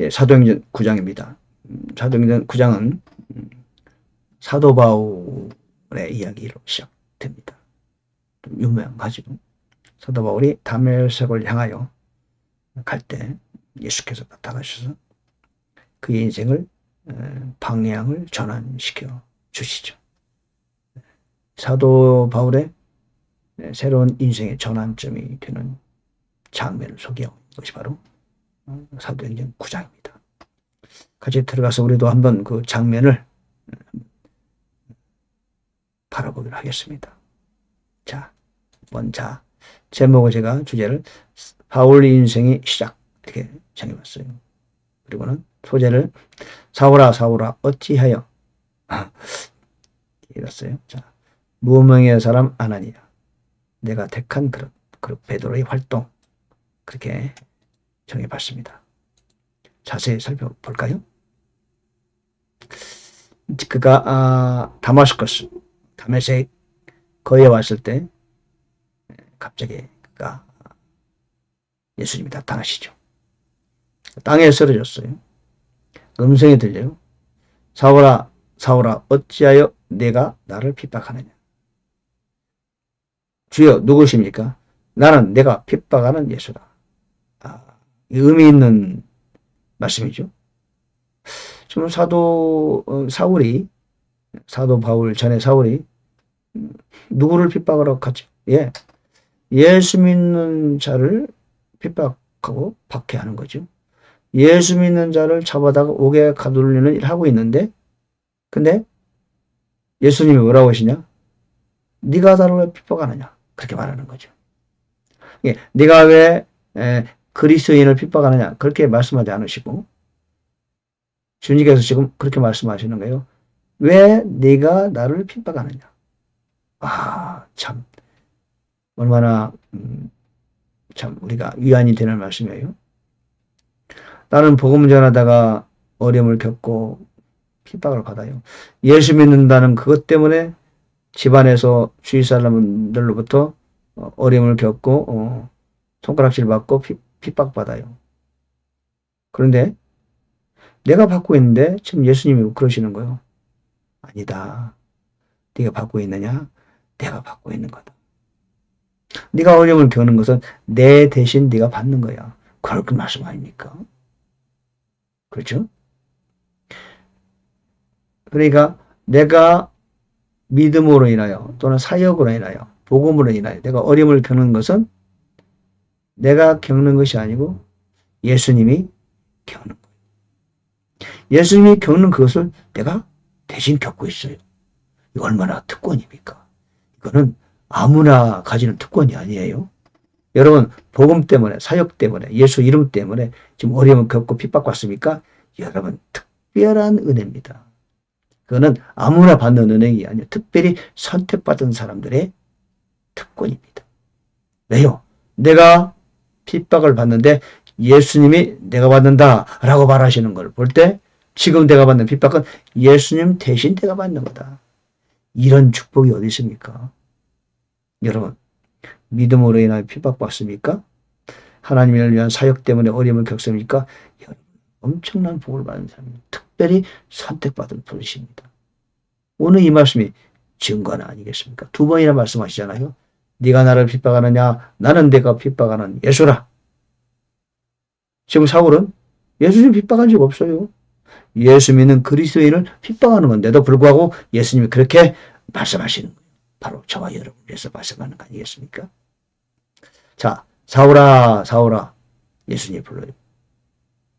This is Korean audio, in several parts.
사도행전 9장입니다. 사도행전 9장은 사도 바울의 이야기로 시작됩니다. 좀 유명하죠. 사도 바울이 다메섹을 향하여 갈 때 예수께서 나타나셔서 그의 인생을 방향을 전환시켜 주시죠. 사도 바울의 새로운 인생의 전환점이 되는 장면을 소개하고 있는 것이 바로 사도행전 9장입니다. 같이 들어가서 우리도 한번 그 장면을 바라보기로 하겠습니다. 자, 먼저 제목을 제가 주제를 바울 인생의 시작 이렇게 정해봤어요. 그리고는 소재를 사울아 사울아 어찌하여 이랬어요. 자, 무명의 사람 아나니아 내가 택한 그릇 베드로의 활동 그렇게 정해봤습니다. 자세히 살펴볼까요? 그가 다메섹 거기에 왔을 때 갑자기 그가 예수님이 나타나시죠. 땅에 쓰러졌어요. 음성이 들려요. 사울아 사울아 어찌하여 내가 나를 핍박하느냐. 주여 누구십니까? 나는 내가 핍박하는 예수다. 의미 있는 말씀이죠. 지금 사도 바울 전에 사울이 누구를 핍박하러 갔죠? 예수 믿는 자를 핍박하고 박해하는 거죠. 예수 믿는 자를 잡아다가 옥에 가두려는 일을 하고 있는데, 근데 예수님이 뭐라고 하시냐? 네가 나를 왜 핍박하느냐? 그렇게 말하는 거죠. 네가 왜 그리스도인을 핍박하느냐? 그렇게 말씀하지 않으시고 주님께서 지금 그렇게 말씀하시는 거예요. 왜 네가 나를 핍박하느냐? 참 얼마나 참 우리가 위안이 되는 말씀이에요. 나는 복음 전하다가 어려움을 겪고 핍박을 받아요. 예수 믿는다는 그것 때문에 집안에서 주위 사람들로부터 어려움을 겪고 손가락질 받고 핍박받아요. 그런데 내가 받고 있는데 지금 예수님이 그러시는 거예요. 아니다. 네가 받고 있느냐? 내가 받고 있는 거다. 네가 어려움을 겪는 것은 내 대신 네가 받는 거야. 그렇게 말씀 아닙니까? 그렇죠? 그러니까 내가 믿음으로 인하여 또는 사역으로 인하여 복음으로 인하여 내가 어려움을 겪는 것은 내가 겪는 것이 아니고 예수님이 겪는 거예요. 예수님이 겪는 그것을 내가 대신 겪고 있어요. 이거 얼마나 특권입니까? 이거는 아무나 가지는 특권이 아니에요. 여러분 복음 때문에 사역 때문에 예수 이름 때문에 지금 어려움을 겪고 핍박받습니까? 여러분 특별한 은혜입니다. 그거는 아무나 받는 은혜가 아니에요. 특별히 선택받은 사람들의 특권입니다. 왜요? 내가 핍박을 받는데 예수님이 내가 받는다라고 말하시는 걸 볼 때 지금 내가 받는 핍박은 예수님 대신 내가 받는 거다. 이런 축복이 어디 있습니까? 여러분 믿음으로 인하여 핍박받습니까? 하나님을 위한 사역 때문에 어려움을 겪습니까? 엄청난 복을 받은 사람입니다. 특별히 선택받은 분이십니다. 오늘 이 말씀이 증거는 아니겠습니까? 두 번이나 말씀하시잖아요. 네가 나를 핍박하느냐? 나는 내가 핍박하는 예수라. 지금 사울은 예수님 핍박한 적 없어요. 예수 믿는 그리스도인을 핍박하는 건데도 불구하고 예수님이 그렇게 말씀하시는 거예요. 바로 저와 여러분을 위해서 말씀하는 거 아니겠습니까? 자, 사울아, 사울아. 예수님 불러요.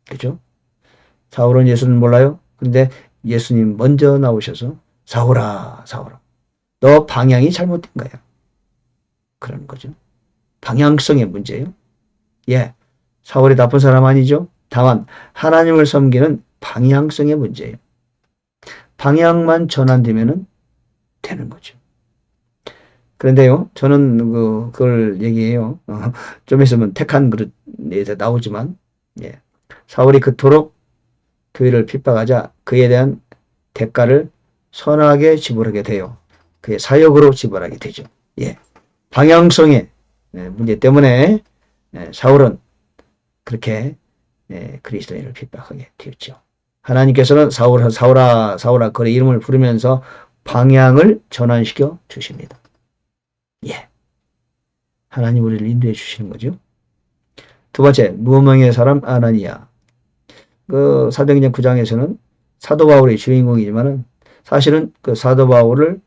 그죠? 사울은 예수는 몰라요. 근데 예수님 먼저 나오셔서 사울아, 사울아. 너 방향이 잘못된 거야. 그러는 거죠. 방향성의 문제예요. 사울이 나쁜 사람 아니죠. 다만 하나님을 섬기는 방향성의 문제예요. 방향만 전환되면 되는 거죠. 그런데요, 저는 그걸 얘기해요. 좀 있으면 택한 그릇에 나오지만, 사울이 그토록 교회를 핍박하자 그에 대한 대가를 선하게 지불하게 돼요. 그의 사역으로 지불하게 되죠. 방향성의 문제 때문에 사울은 그렇게 그리스도인을 핍박하게 되었죠. 하나님께서는 사울아 그의 이름을 부르면서 방향을 전환시켜 주십니다. 예. 하나님 우리를 인도해 주시는 거죠. 두 번째, 무명의 사람 아나니아. 그 사도행전 9장에서는 사도 바울의 주인공이지만은 사실은 그 사도 바울을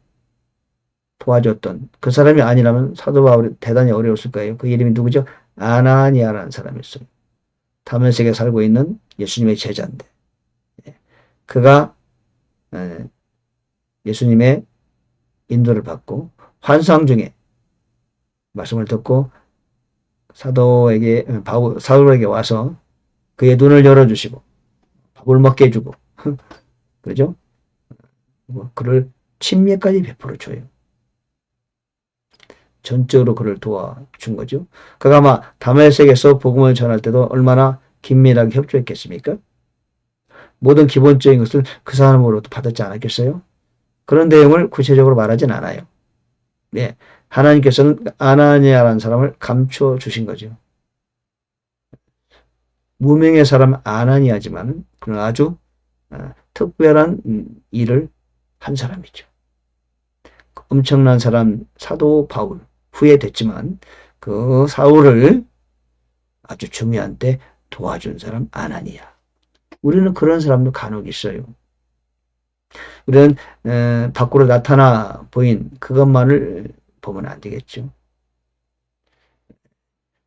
도와줬던 그 사람이 아니라면 사도 바울이 대단히 어려웠을 거예요. 그 이름이 누구죠? 아나니아라는 사람이었어요. 다메섹에 살고 있는 예수님의 제자인데 그가 예수님의 인도를 받고 환상 중에 말씀을 듣고 사울에게 와서 그의 눈을 열어주시고 밥을 먹게 해주고 그러죠? 그를 침례까지 베풀어 줘요. 전적으로 그를 도와준 거죠. 그가 아마 다메섹에서 복음을 전할 때도 얼마나 긴밀하게 협조했겠습니까? 모든 기본적인 것을 그 사람으로부터 받았지 않았겠어요? 그런 내용을 구체적으로 말하진 않아요. 네, 하나님께서는 아나니아라는 사람을 감춰 주신 거죠. 무명의 사람 아나니아지만 그는 아주 특별한 일을 한 사람이죠. 엄청난 사람 사도 바울 후에 됐지만 그 사울을 아주 중요한 때 도와준 사람 아나니아. 우리는 그런 사람도 간혹 있어요. 우리는 밖으로 나타나 보인 그것만을 보면 안 되겠죠.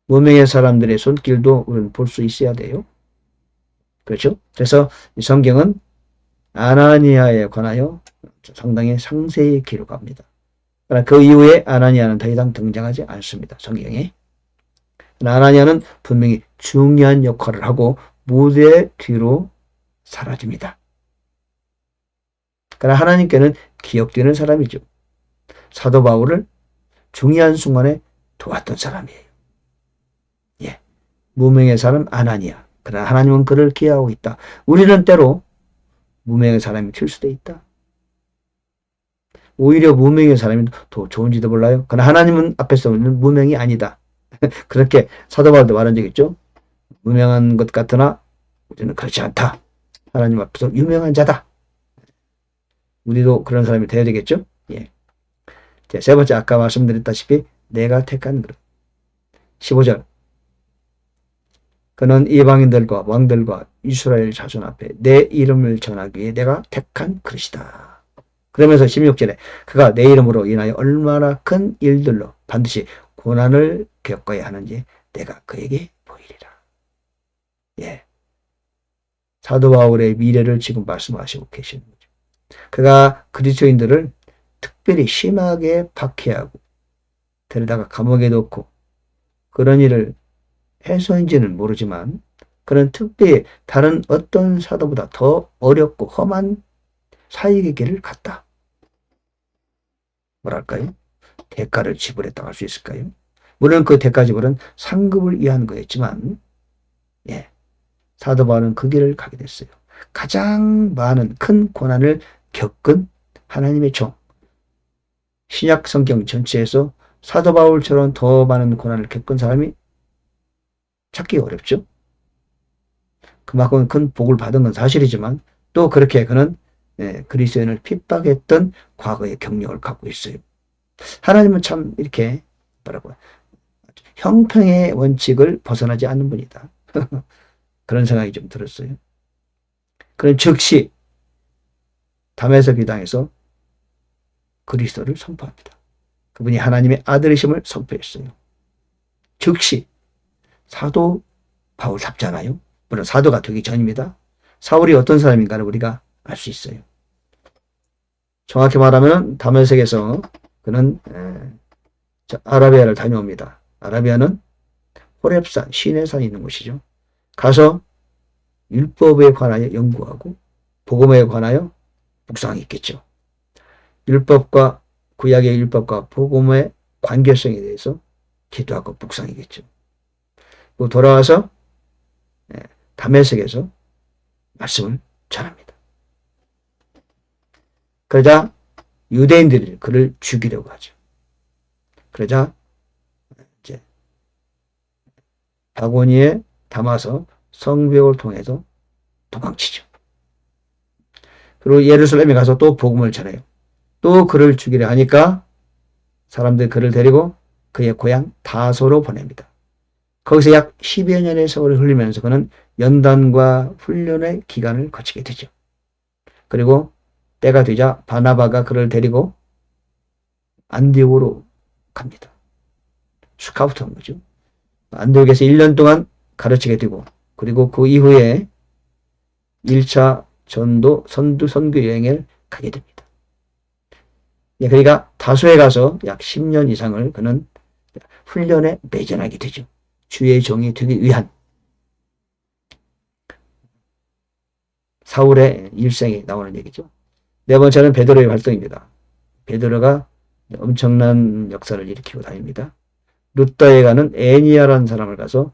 무명의 사람들의 손길도 우리는 볼 수 있어야 돼요. 그렇죠? 그래서 이 성경은 아나니아에 관하여 상당히 상세히 기록합니다. 그러나 그 이후에 아나니아는 더 이상 등장하지 않습니다. 성경에. 아나니아는 분명히 중요한 역할을 하고 무대 뒤로 사라집니다. 그러나 하나님께는 기억되는 사람이죠. 사도 바울을 중요한 순간에 도왔던 사람이에요. 예, 무명의 사람 아나니아. 그러나 하나님은 그를 기억하고 있다. 우리는 때로 무명의 사람이 될 수도 있다. 오히려 무명의 사람이 더 좋은지도 몰라요. 그러나 하나님은 앞에서는 무명이 아니다. 그렇게 사도 바울도 말한 적 있죠. 무명한 것 같으나 우리는 그렇지 않다. 하나님 앞에서 유명한 자다. 우리도 그런 사람이 되어야 되겠죠. 예. 세 번째 아까 말씀드렸다시피 내가 택한 그릇. 15절 그는 이방인들과 왕들과 이스라엘 자손 앞에 내 이름을 전하기 위해 내가 택한 그릇이다. 그러면서 16절에 그가 내 이름으로 인하여 얼마나 큰 일들로 반드시 고난을 겪어야 하는지 내가 그에게 보이리라. 예. 사도 바울의 미래를 지금 말씀하시고 계시는 거죠. 그가 그리스도인들을 특별히 심하게 박해하고 데려다가 감옥에 넣고 그런 일을 해서인지는 모르지만 그는 특별히 다른 어떤 사도보다 더 어렵고 험한 사역의 길을 갔다. 뭐랄까요? 대가를 지불했다고 할 수 있을까요? 물론 그 대가 지불은 상급을 위한 거였지만 예, 사도 바울은 그 길을 가게 됐어요. 가장 많은 큰 고난을 겪은 하나님의 종. 신약 성경 전체에서 사도 바울처럼 더 많은 고난을 겪은 사람이 찾기 어렵죠. 그만큼 큰 복을 받은 건 사실이지만 또 그렇게 그는 그리스도인을 핍박했던 과거의 경력을 갖고 있어요. 하나님은 참 이렇게 뭐라고 형평의 원칙을 벗어나지 않는 분이다. 그런 생각이 좀 들었어요. 그는 즉시 다메섹 유당에서 그리스도를 선포합니다. 그분이 하나님의 아들이심을 선포했어요. 즉시 사도 바울 삽잖아요. 물론 사도가 되기 전입니다. 사울이 어떤 사람인가를 우리가 알 수 있어요. 정확히 말하면 다메섹에서 그는 아라비아를 다녀옵니다. 아라비아는 호렙산, 시내산이 있는 곳이죠. 가서 율법에 관하여 연구하고 복음에 관하여 묵상이 있겠죠. 율법과 구약의 율법과 복음의 관계성에 대해서 기도하고 묵상이겠죠. 또 돌아와서 다메섹에서 말씀을 전합니다. 그러자 유대인들이 그를 죽이려고 하죠. 그러자 이제 바구니에 담아서 성벽을 통해서 도망치죠. 그리고 예루살렘에 가서 또 복음을 전해요. 또 그를 죽이려 하니까 사람들이 그를 데리고 그의 고향 다소로 보냅니다. 거기서 약 10여 년의 세월을 흘리면서 그는 연단과 훈련의 기간을 거치게 되죠. 그리고 때가 되자 바나바가 그를 데리고 안디옥으로 갑니다. 스카우트 한 거죠. 안디옥에서 1년 동안 가르치게 되고, 그리고 그 이후에 1차 선교 여행을 가게 됩니다. 그러니까 다소에 가서 약 10년 이상을 그는 훈련에 매전하게 되죠. 주의 종이 되기 위한 사울의 일생이 나오는 얘기죠. 네 번째는 베드로의 활동입니다. 베드로가 엄청난 역사를 일으키고 다닙니다. 루다에 가는 애니아라는 사람을 가서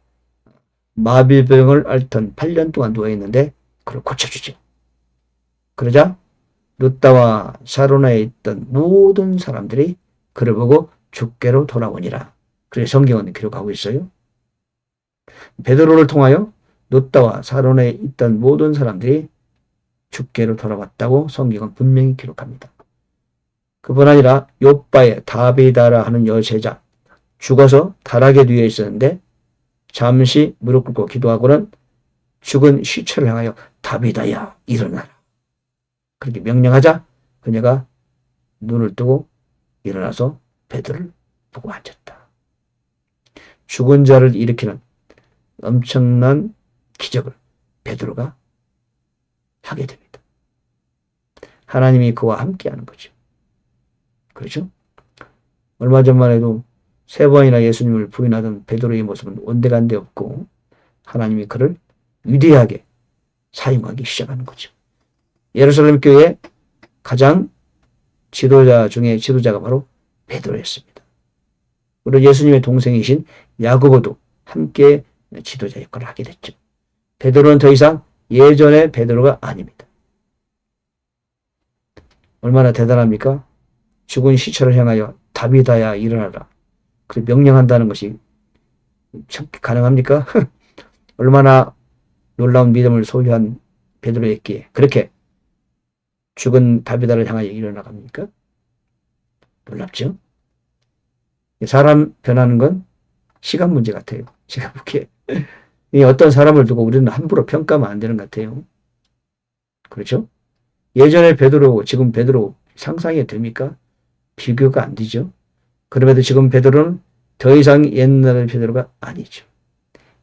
마비병을 앓던 8년 동안 누워있는데 그걸 고쳐주죠. 그러자 루다와 샤로나에 있던 모든 사람들이 그를 보고 주께로 돌아오니라. 그래서 성경은 기록하고 있어요. 베드로를 통하여 루다와 샤로나에 있던 모든 사람들이 주께로 돌아왔다고 성경은 분명히 기록합니다. 그뿐 아니라 욥바의 다비다라 하는 여제자, 죽어서 타락에 누워 있었는데 잠시 무릎 꿇고 기도하고는 죽은 시체를 향하여 다비다야 일어나라. 그렇게 명령하자 그녀가 눈을 뜨고 일어나서 베드로를 보고 앉았다. 죽은 자를 일으키는 엄청난 기적을 베드로가 하게 됩니다. 하나님이 그와 함께하는 거죠. 그렇죠? 얼마 전만 해도 3번이나 예수님을 부인하던 베드로의 모습은 온데간데 없고 하나님이 그를 위대하게 사용하기 시작하는 거죠. 예루살렘 교회의 가장 지도자 중에 지도자가 바로 베드로였습니다. 그리고 예수님의 동생이신 야고보도 함께 지도자 역할을 하게 됐죠. 베드로는 더 이상 예전의 베드로가 아닙니다. 얼마나 대단합니까? 죽은 시체를 향하여 다비다야 일어나라. 그렇게 명령한다는 것이 참 가능합니까? 얼마나 놀라운 믿음을 소유한 베드로였기에 그렇게 죽은 다비다를 향하여 일어나갑니까? 놀랍죠? 사람 변하는 건 시간 문제 같아요. 제가 보기에 어떤 사람을 두고 우리는 함부로 평가하면 안 되는 것 같아요. 그렇죠? 예전에 베드로고 지금 베드로 상상이 됩니까? 비교가 안 되죠. 그럼에도 지금 베드로는 더 이상 옛날의 베드로가 아니죠.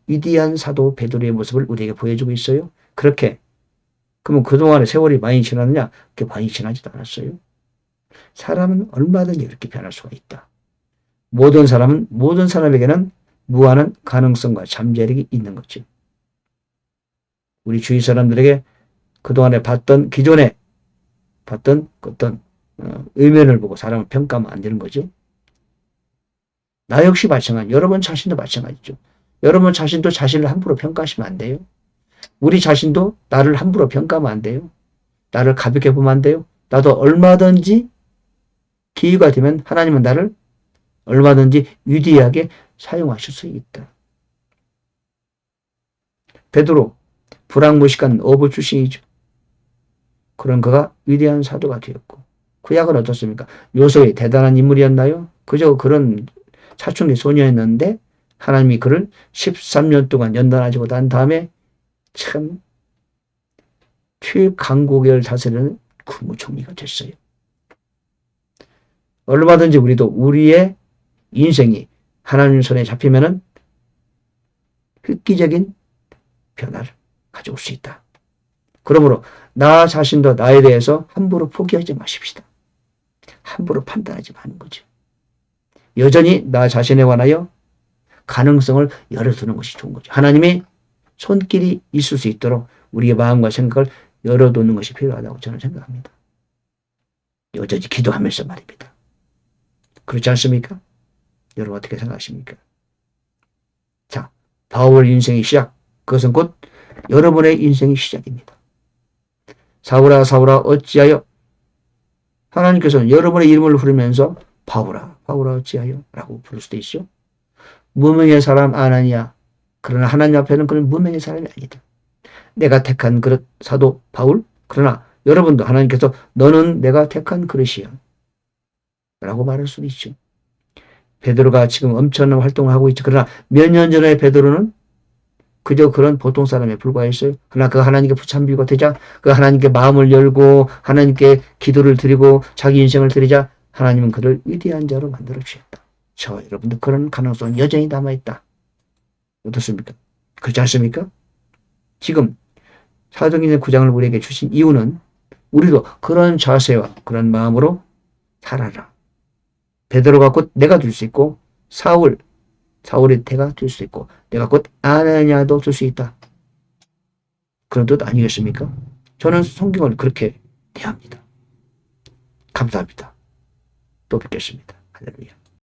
위대한 사도 베드로의 모습을 우리에게 보여주고 있어요. 그렇게 그러면 그동안의 세월이 많이 지났느냐? 그렇게 많이 지나지도 않았어요. 사람은 얼마든지 그렇게 변할 수가 있다. 모든 사람에게는 무한한 가능성과 잠재력이 있는 거죠. 우리 주위 사람들에게 그동안에 기존에 봤던 어떤 의면을 보고 사람을 평가하면 안 되는 거죠. 나 역시 마찬가지, 여러분 자신도 마찬가지죠. 여러분 자신도 자신을 함부로 평가하시면 안 돼요. 우리 자신도 나를 함부로 평가하면 안 돼요. 나를 가볍게 보면 안 돼요. 나도 얼마든지 기회가 되면 하나님은 나를 얼마든지 위대하게 사용하실 수 있다. 베드로, 불황무식한 어부 출신이죠. 그런 그가 위대한 사도가 되었고, 구약은 어떻습니까? 요셉이 대단한 인물이었나요? 그저 그런 사춘기 소녀였는데 하나님이 그를 13년 동안 연단하시고 난 다음에 참 최강국을 다스리는 국무총리가 됐어요. 얼마든지 우리도 우리의 인생이 하나님 손에 잡히면은 획기적인 변화를 가져올 수 있다. 그러므로 나 자신도 나에 대해서 함부로 포기하지 마십시다. 함부로 판단하지 마는 거죠. 여전히 나 자신에 관하여 가능성을 열어두는 것이 좋은 거죠. 하나님의 손길이 있을 수 있도록 우리의 마음과 생각을 열어두는 것이 필요하다고 저는 생각합니다. 여전히 기도하면서 말입니다. 그렇지 않습니까? 여러분 어떻게 생각하십니까? 자, 바울 인생의 시작. 그것은 곧 여러분의 인생의 시작입니다. 사울아 사울아 어찌하여, 하나님께서는 여러분의 이름을 부르면서 바울아 바울아 어찌하여 라고 부를 수도 있죠. 무명의 사람 아나니아, 그러나 하나님 앞에는 그런 무명의 사람이 아니다. 내가 택한 그릇 사도 바울, 그러나 여러분도 하나님께서 너는 내가 택한 그릇이야 라고 말할 수도 있죠. 베드로가 지금 엄청난 활동을 하고 있죠. 그러나 몇 년 전에 베드로는 그저 그런 보통 사람에 불과했어요. 그러나 그 하나님께 부참비가 되자, 그 하나님께 마음을 열고 하나님께 기도를 드리고 자기 인생을 드리자 하나님은 그를 위대한 자로 만들어 주셨다. 저와 여러분도 그런 가능성은 여전히 남아있다. 어떻습니까? 그렇지 않습니까? 지금 사도행전 9장을 우리에게 주신 이유는 우리도 그런 자세와 그런 마음으로 살아라. 베드로가 곧 내가 될 수 있고 사울이 내가 될 수 있고 내가 곧 아나니아도 될 수 있다. 그런 뜻 아니겠습니까? 저는 성경을 그렇게 대합니다. 감사합니다. 또 뵙겠습니다. 할렐루야.